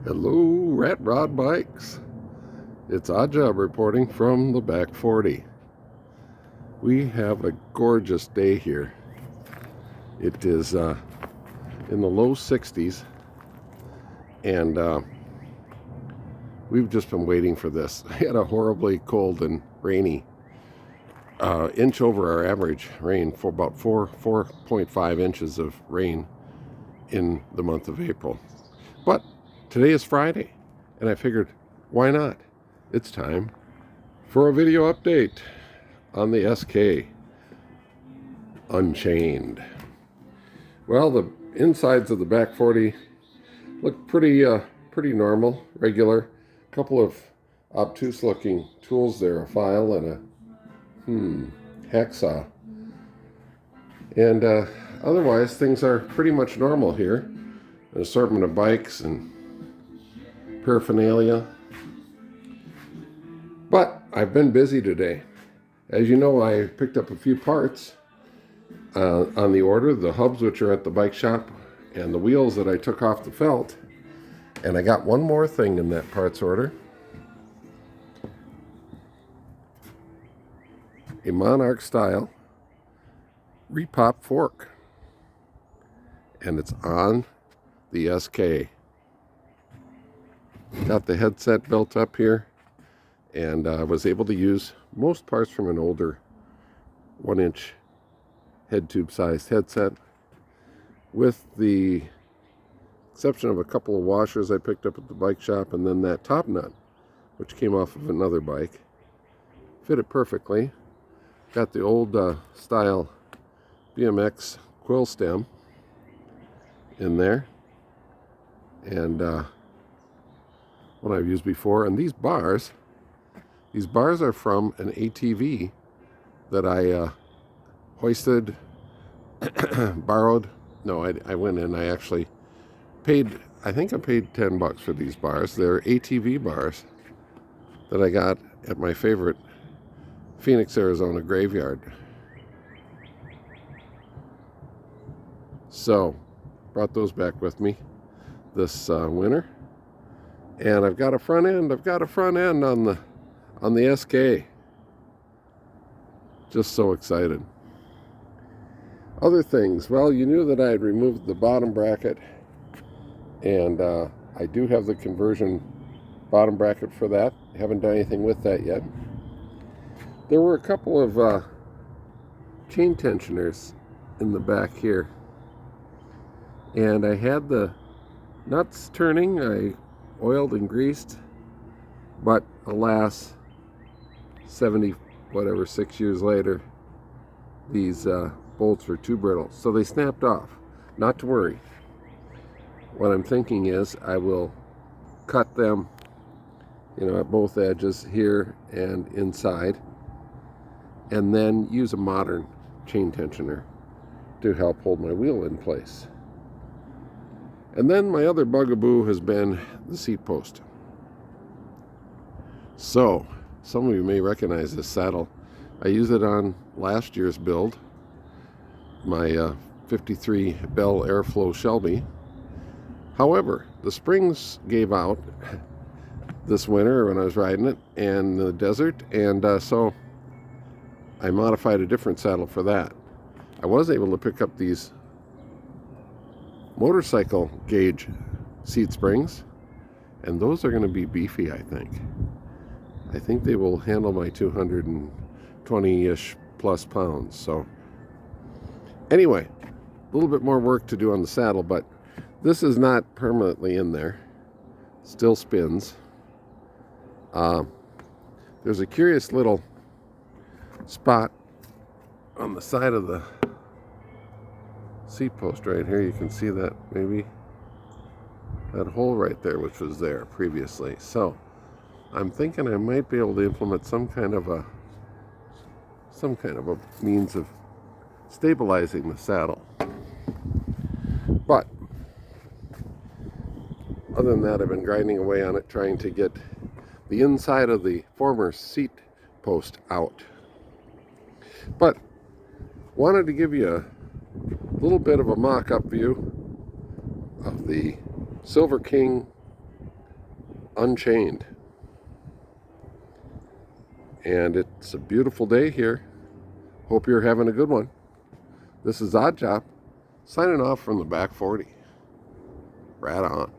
Hello, Rat Rod Bikes. It's Odd Job reporting from the back 40. We have a gorgeous day here. It is in the low 60s, and we've just been waiting for this. I had a horribly cold and rainy inch over our average rain for about 4.5 inches of rain in the month of April. But today is Friday, and I figured, why not? It's time for a video update on the SK Unchained. Well, the insides of the back 40 look pretty normal, regular. A couple of obtuse looking tools there, a file and a hacksaw. And otherwise, things are pretty much normal here. An assortment of bikes and paraphernalia. But I've been busy today. As you know, I picked up a few parts on the order, the hubs which are at the bike shop and the wheels that I took off the felt. And I got one more thing in that parts order. A Monarch style repop fork. And it's on the SK. Got the headset built up here, and I was able to use most parts from an older 1-inch head tube sized headset, with the exception of a couple of washers I picked up at the bike shop, and then that top nut which came off of another bike. Fit it perfectly. Got the old style BMX quill stem in there, and one I've used before. And these bars are from an ATV that I hoisted, borrowed. No, I went in. I actually paid, I think I paid $10 for these bars. They're ATV bars that I got at my favorite Phoenix, Arizona graveyard. So, brought those back with me this winter. And I've got a front end on the SK. Just so excited. Other things, well, you knew that I had removed the bottom bracket, and I do have the conversion bottom bracket for that. Haven't done anything with that yet. There were a couple of chain tensioners in the back here, and I had the nuts turning. I oiled and greased, but alas, 6 years later, these bolts were too brittle, so they snapped off. Not to worry. What I'm thinking is I will cut them, at both edges here and inside, and then use a modern chain tensioner to help hold my wheel in place. And then my other bugaboo has been the seat post. So, some of you may recognize this saddle. I used it on last year's build, my 53 Bell Airflow Shelby. However, the springs gave out this winter when I was riding it in the desert, and so I modified a different saddle for that. I was able to pick up these motorcycle gauge seat springs, and those are going to be beefy, I think. I think they will handle my 220-ish plus pounds. So anyway, a little bit more work to do on the saddle, but this is not permanently in there. Still spins. There's a curious little spot on the side of the seat post right here. You can see that, maybe that hole right there, which was there previously. So I'm thinking I might be able to implement some kind of a means of stabilizing the saddle. But other than that, I've been grinding away on it, trying to get the inside of the former seat post out. But wanted to give you a little bit of a mock-up view of the Silver King Unchained. And it's a beautiful day here. Hope you're having a good one. This is Odd Job, signing off from the back 40. Right on.